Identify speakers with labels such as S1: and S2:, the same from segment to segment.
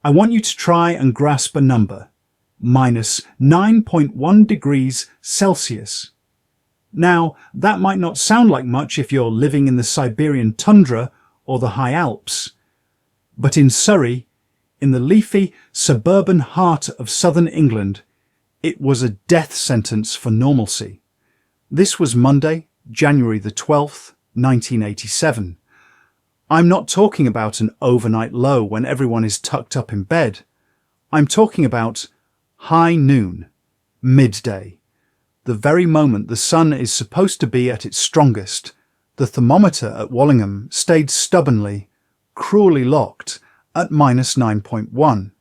S1: I want you to try and grasp a number, minus 9.1 degrees Celsius. Now, that might not sound like much if you're living in the Siberian tundra or the high Alps, but in Surrey, in the leafy, suburban heart of southern England, it was a death sentence for normalcy. This was Monday, January the 12th, 1987. I'm not talking about an overnight low when everyone is tucked up in bed. I'm talking about high noon, midday, the very moment the sun is supposed to be at its strongest. The thermometer at Wallingham stayed stubbornly, cruelly locked at minus 9.1.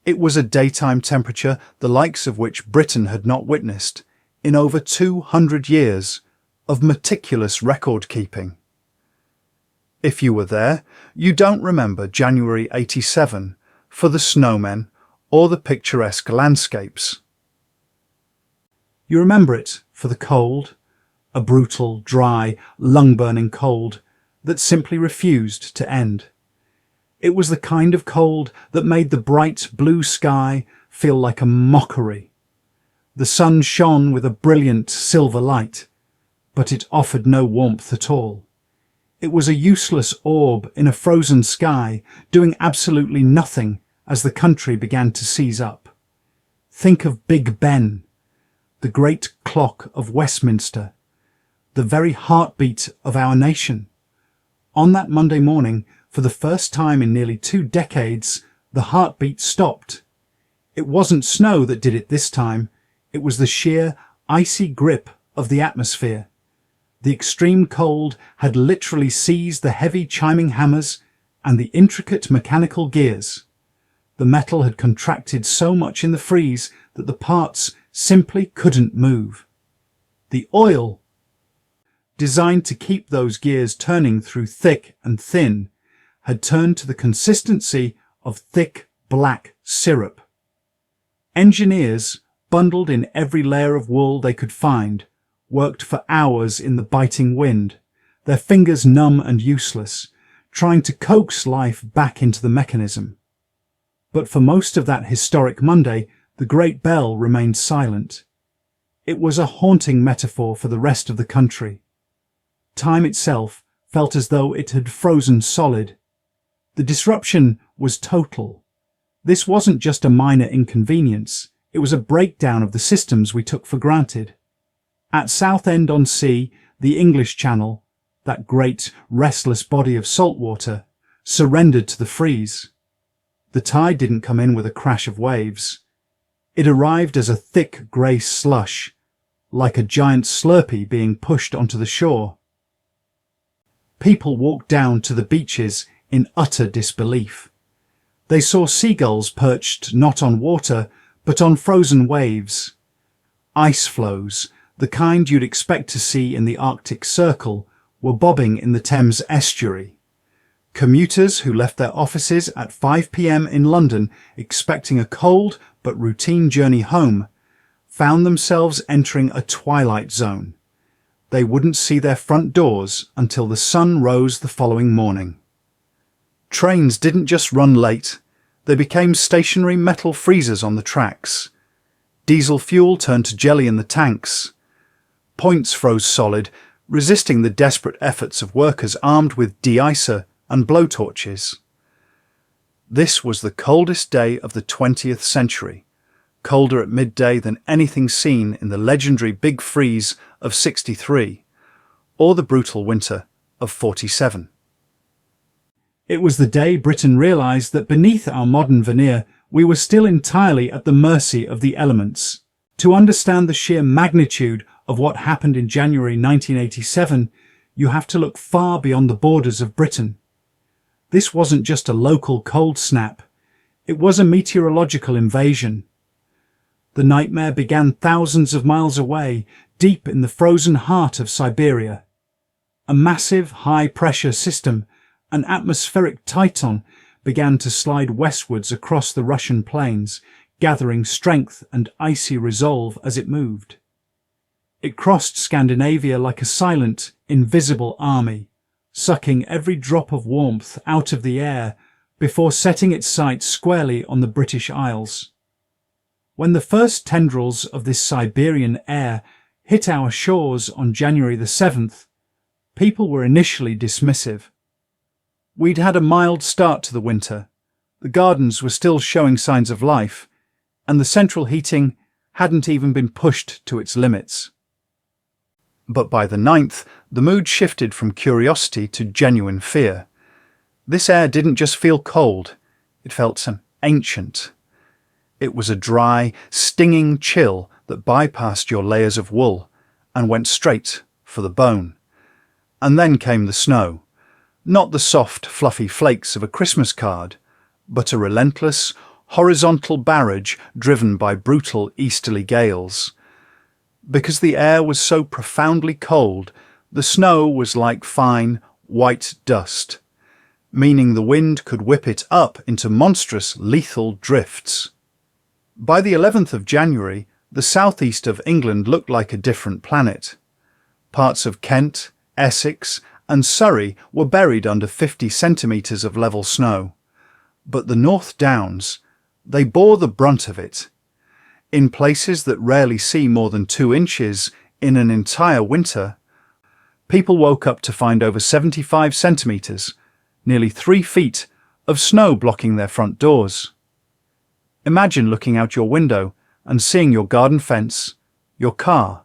S1: It was a daytime temperature the likes of which Britain had not witnessed in over 200 years of meticulous record-keeping. If you were there, you don't remember January 87 for the snowmen or the picturesque landscapes. You remember it for the cold, a brutal, dry, lung-burning cold that simply refused to end. It was the kind of cold that made the bright blue sky feel like a mockery. The sun shone with a brilliant silver light, but it offered no warmth at all. It was a useless orb in a frozen sky, doing absolutely nothing as the country began to seize up. Think of Big Ben, the great clock of Westminster, the very heartbeat of our nation. On that Monday morning, for the first time in nearly 2 decades, the heartbeat stopped. It wasn't snow that did it this time. It was the sheer, icy grip of the atmosphere. The extreme cold had literally seized the heavy chiming hammers and the intricate mechanical gears. The metal had contracted so much in the freeze that the parts simply couldn't move. The oil, designed to keep those gears turning through thick and thin, had turned to the consistency of thick black syrup. Engineers, bundled in every layer of wool they could find, worked for hours in the biting wind, their fingers numb and useless, trying to coax life back into the mechanism. But for most of that historic Monday, the great bell remained silent. It was a haunting metaphor for the rest of the country. Time itself felt as though it had frozen solid. The disruption was total. This wasn't just a minor inconvenience, it was a breakdown of the systems we took for granted. At Southend-on-Sea, the English Channel, that great, restless body of salt water, surrendered to the freeze. The tide didn't come in with a crash of waves. It arrived as a thick grey slush, like a giant Slurpee being pushed onto the shore. People walked down to the beaches in utter disbelief. They saw seagulls perched not on water, but on frozen waves. Ice floes, the kind you'd expect to see in the Arctic Circle, were bobbing in the Thames estuary. Commuters who left their offices at 5 p.m. in London expecting a cold but routine journey home found themselves entering a twilight zone. They wouldn't see their front doors until the sun rose the following morning. Trains didn't just run late, they became stationary metal freezers on the tracks. Diesel fuel turned to jelly in the tanks. Points froze solid, resisting the desperate efforts of workers armed with de-icer and blowtorches. This was the coldest day of the 20th century, colder at midday than anything seen in the legendary Big Freeze of '63 or the brutal winter of '47. It was the day Britain realised that beneath our modern veneer we were still entirely at the mercy of the elements. To understand the sheer magnitude of what happened in January 1987, you have to look far beyond the borders of Britain. This wasn't just a local cold snap, it was a meteorological invasion. The nightmare began thousands of miles away, deep in the frozen heart of Siberia. A massive high-pressure system, an atmospheric Titan, began to slide westwards across the Russian plains, gathering strength and icy resolve as it moved. It crossed Scandinavia like a silent, invisible army, sucking every drop of warmth out of the air before setting its sights squarely on the British Isles. When the first tendrils of this Siberian air hit our shores on January the 7th, people were initially dismissive. We'd had a mild start to the winter, the gardens were still showing signs of life, and the central heating hadn't even been pushed to its limits. But by the 9th, the mood shifted from curiosity to genuine fear. This air didn't just feel cold, it felt ancient. It was a dry, stinging chill that bypassed your layers of wool and went straight for the bone. And then came the snow. Not the soft, fluffy flakes of a Christmas card, but a relentless, horizontal barrage driven by brutal easterly gales. Because the air was so profoundly cold, the snow was like fine, white dust, meaning the wind could whip it up into monstrous, lethal drifts. By the 11th of January, the southeast of England looked like a different planet. Parts of Kent, Essex, and Surrey were buried under 50 centimetres of level snow. But the North Downs, they bore the brunt of it. In places that rarely see more than 2 inches in an entire winter, people woke up to find over 75 centimetres, nearly 3 feet, of snow blocking their front doors. Imagine looking out your window and seeing your garden fence, your car,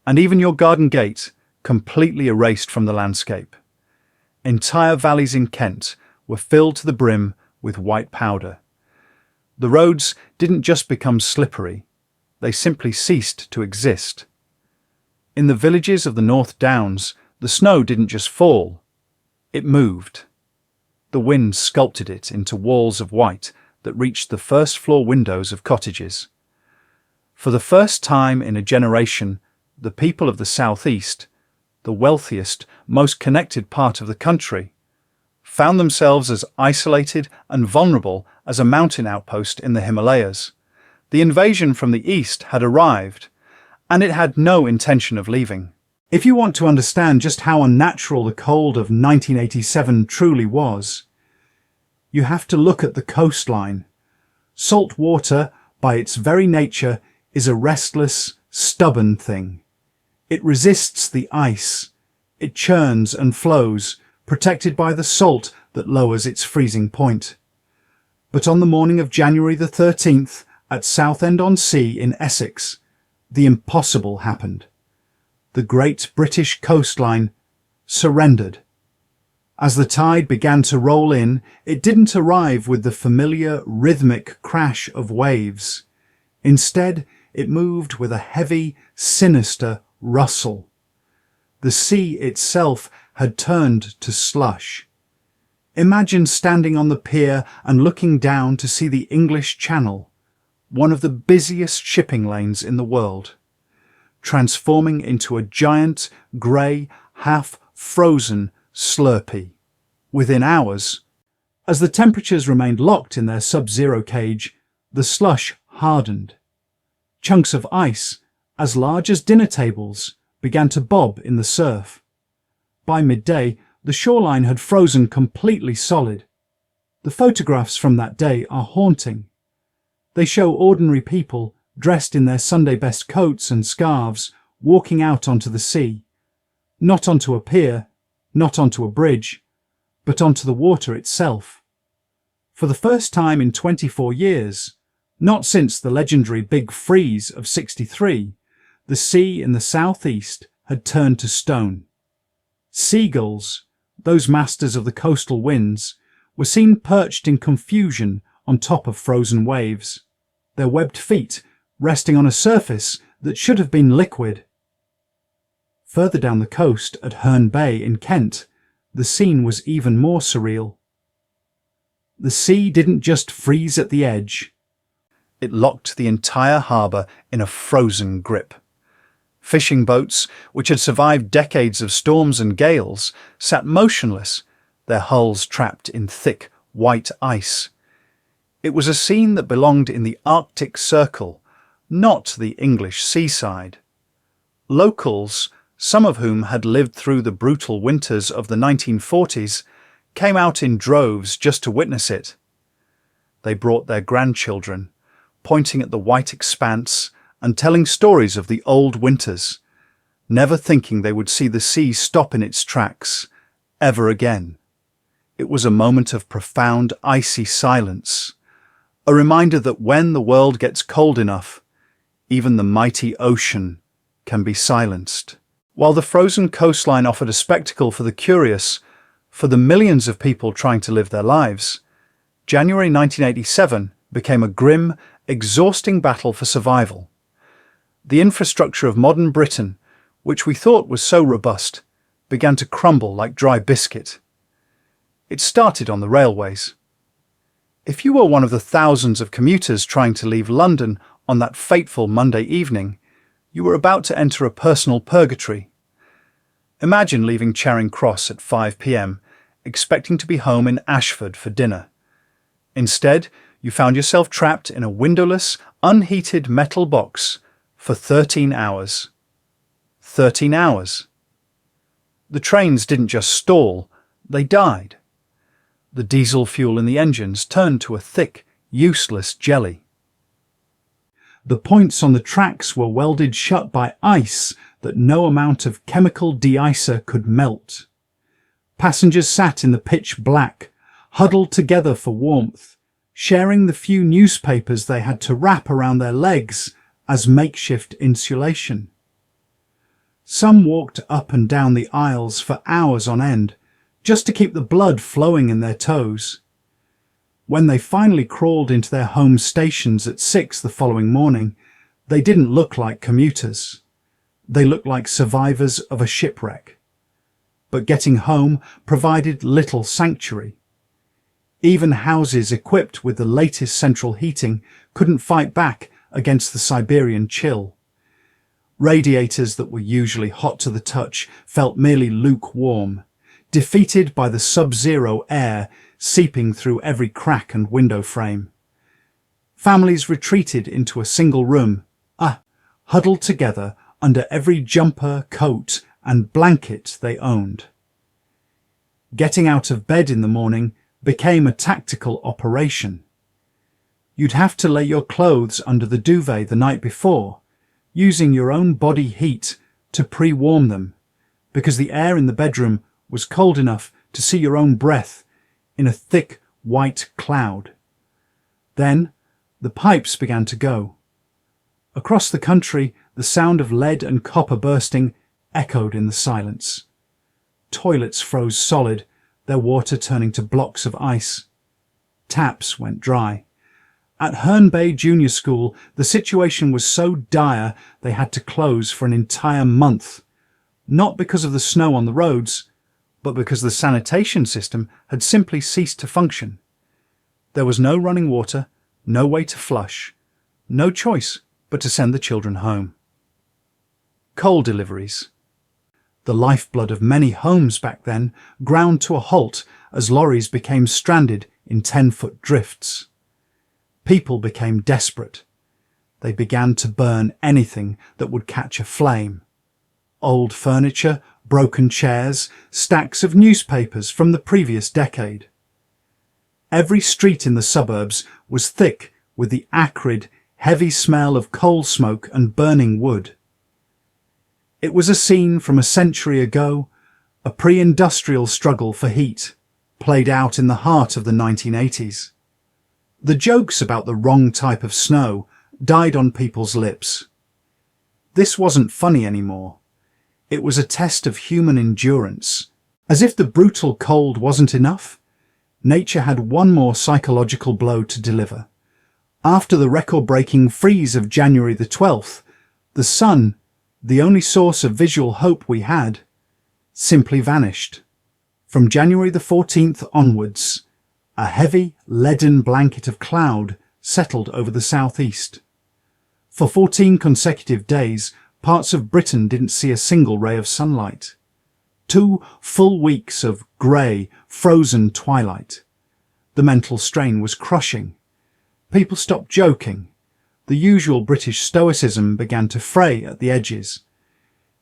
S1: and even your garden gate completely erased from the landscape. Entire valleys in Kent were filled to the brim with white powder. The roads didn't just become slippery, they simply ceased to exist. In the villages of the North Downs, the snow didn't just fall, it moved. The wind sculpted it into walls of white that reached the first-floor windows of cottages. For the first time in a generation, the people of the southeast, the wealthiest, most connected part of the country, found themselves as isolated and vulnerable as a mountain outpost in the Himalayas. The invasion from the east had arrived, and it had no intention of leaving. If you want to understand just how unnatural the cold of 1987 truly was, you have to look at the coastline. Salt water, by its very nature, is a restless, stubborn thing. It resists the ice. It churns and flows, protected by the salt that lowers its freezing point. But on the morning of January the 13th, at Southend-on-Sea in Essex, the impossible happened. The great British coastline surrendered. As the tide began to roll in, it didn't arrive with the familiar rhythmic crash of waves. Instead, it moved with a heavy, sinister rustle. The sea itself had turned to slush. Imagine standing on the pier and looking down to see the English Channel, one of the busiest shipping lanes in the world, transforming into a giant, grey, half-frozen slurpee. Within hours, as the temperatures remained locked in their sub-zero cage, the slush hardened. Chunks of ice, as large as dinner tables, began to bob in the surf. By midday, the shoreline had frozen completely solid. The photographs from that day are haunting. They show ordinary people, dressed in their Sunday best coats and scarves, walking out onto the sea. Not onto a pier, not onto a bridge, but onto the water itself. For the first time in 24 years, not since the legendary Big Freeze of '63, the sea in the southeast had turned to stone. Seagulls, those masters of the coastal winds, were seen perched in confusion on top of frozen waves, their webbed feet resting on a surface that should have been liquid. Further down the coast at Herne Bay in Kent, the scene was even more surreal. The sea didn't just freeze at the edge. It locked the entire harbour in a frozen grip. Fishing boats, which had survived decades of storms and gales, sat motionless, their hulls trapped in thick, white ice. It was a scene that belonged in the Arctic Circle, not the English seaside. Locals, some of whom had lived through the brutal winters of the 1940s, came out in droves just to witness it. They brought their grandchildren, pointing at the white expanse and telling stories of the old winters, never thinking they would see the sea stop in its tracks ever again. It was a moment of profound, icy silence, a reminder that when the world gets cold enough, even the mighty ocean can be silenced. While the frozen coastline offered a spectacle for the curious, for the millions of people trying to live their lives, January 1987 became a grim, exhausting battle for survival. The infrastructure of modern Britain, which we thought was so robust, began to crumble like dry biscuit. It started on the railways. If you were one of the thousands of commuters trying to leave London on that fateful Monday evening, you were about to enter a personal purgatory. Imagine leaving Charing Cross at 5 p.m, expecting to be home in Ashford for dinner. Instead, you found yourself trapped in a windowless, unheated metal box for 13 hours. 13 hours. The trains didn't just stall, they died. The diesel fuel in the engines turned to a thick, useless jelly. The points on the tracks were welded shut by ice that no amount of chemical de-icer could melt. Passengers sat in the pitch black, huddled together for warmth, sharing the few newspapers they had to wrap around their legs as makeshift insulation. Some walked up and down the aisles for hours on end, just to keep the blood flowing in their toes. When they finally crawled into their home stations at 6 the following morning, they didn't look like commuters. They looked like survivors of a shipwreck. But getting home provided little sanctuary. Even houses equipped with the latest central heating couldn't fight back against the Siberian chill. Radiators that were usually hot to the touch felt merely lukewarm, defeated by the sub-zero air seeping through every crack and window frame. Families retreated into a single room, huddled together under every jumper, coat and blanket they owned. Getting out of bed in the morning became a tactical operation. You'd have to lay your clothes under the duvet the night before, using your own body heat to pre-warm them, because the air in the bedroom was cold enough to see your own breath in a thick white cloud. Then the pipes began to go. Across the country, the sound of lead and copper bursting echoed in the silence. Toilets froze solid, their water turning to blocks of ice. Taps went dry. At Herne Bay Junior School, the situation was so dire they had to close for an entire month, not because of the snow on the roads, but because the sanitation system had simply ceased to function. There was no running water, no way to flush, no choice but to send the children home. Coal deliveries. The lifeblood of many homes back then ground to a halt as lorries became stranded in 10-foot drifts. People became desperate. They began to burn anything that would catch a flame. Old furniture, broken chairs, stacks of newspapers from the previous decade. Every street in the suburbs was thick with the acrid, heavy smell of coal smoke and burning wood. It was a scene from a century ago, a pre-industrial struggle for heat, played out in the heart of the 1980s. The jokes about the wrong type of snow died on people's lips. This wasn't funny anymore. It was a test of human endurance. As if the brutal cold wasn't enough, nature had one more psychological blow to deliver. After the record-breaking freeze of January the 12th, the sun, the only source of visual hope we had, simply vanished. From January the 14th onwards, a heavy, leaden blanket of cloud settled over the southeast. For 14 consecutive days, parts of Britain didn't see a single ray of sunlight. 2 full weeks of grey, frozen twilight. The mental strain was crushing. People stopped joking. The usual British stoicism began to fray at the edges.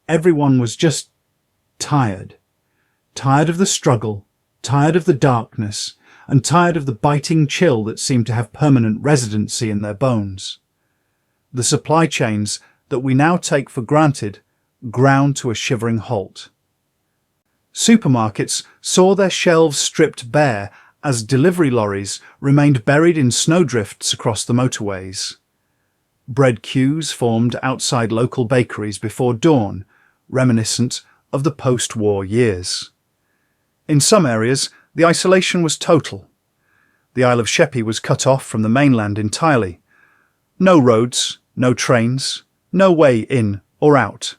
S1: Everyone was just tired. Tired of the struggle, tired of the darkness, and tired of the biting chill that seemed to have permanent residency in their bones. The supply chains that we now take for granted ground to a shivering halt. Supermarkets saw their shelves stripped bare as delivery lorries remained buried in snowdrifts across the motorways. Bread queues formed outside local bakeries before dawn, reminiscent of the post-war years. In some areas, the isolation was total. The Isle of Sheppey was cut off from the mainland entirely. No roads, no trains, no way in or out.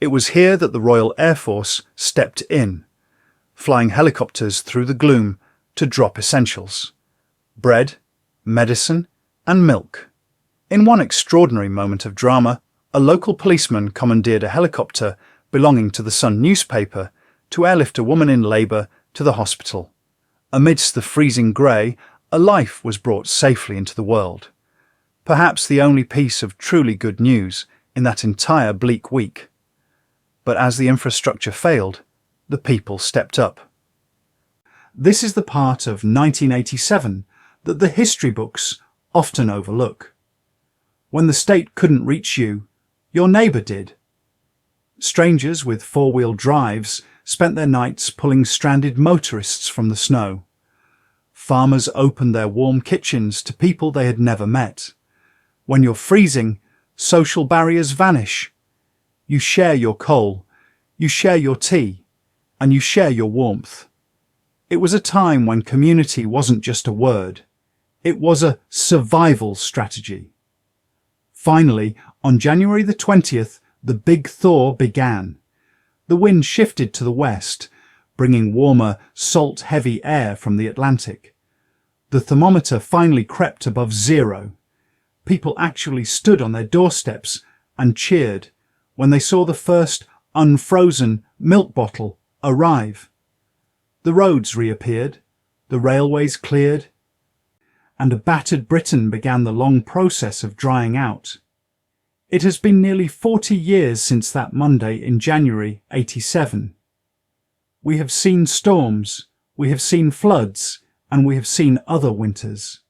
S1: It was here that the Royal Air Force stepped in, flying helicopters through the gloom to drop essentials: bread, medicine, and milk. In one extraordinary moment of drama, a local policeman commandeered a helicopter belonging to the Sun newspaper to airlift a woman in labour to the hospital. Amidst the freezing grey, a life was brought safely into the world. Perhaps the only piece of truly good news in that entire bleak week. But as the infrastructure failed, the people stepped up. This is the part of 1987 that the history books often overlook. When the state couldn't reach you, your neighbour did. Strangers with four-wheel drives spent their nights pulling stranded motorists from the snow. Farmers opened their warm kitchens to people they had never met. When you're freezing, social barriers vanish. You share your coal, you share your tea, and you share your warmth. It was a time when community wasn't just a word. It was a survival strategy. Finally, on January the 20th, the big thaw began. The wind shifted to the west, bringing warmer, salt-heavy air from the Atlantic. The thermometer finally crept above zero. People actually stood on their doorsteps and cheered when they saw the first unfrozen milk bottle arrive. The roads reappeared, the railways cleared, and a battered Britain began the long process of drying out. It has been nearly 40 years since that Monday in January 87. We have seen storms, we have seen floods, and we have seen other winters.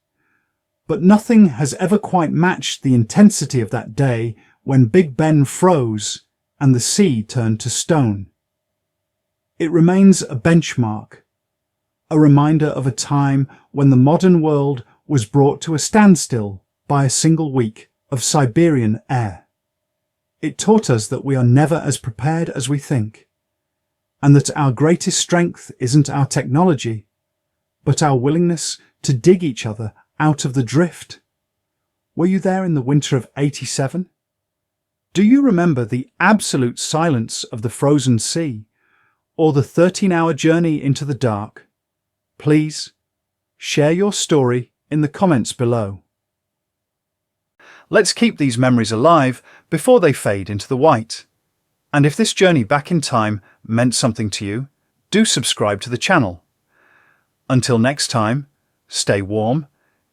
S1: But nothing has ever quite matched the intensity of that day when Big Ben froze and the sea turned to stone. It remains a benchmark, a reminder of a time when the modern world was brought to a standstill by a single week of Siberian air. It taught us that we are never as prepared as we think, and that our greatest strength isn't our technology, but our willingness to dig each other out of the drift. Were you there in the winter of 87? Do you remember the absolute silence of the frozen sea, or the 13-hour journey into the dark? Please share your story in the comments below. Let's keep these memories alive before they fade into the white. And if this journey back in time meant something to you, do subscribe to the channel. Until next time, stay warm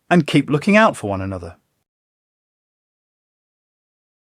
S1: and keep looking out for one another.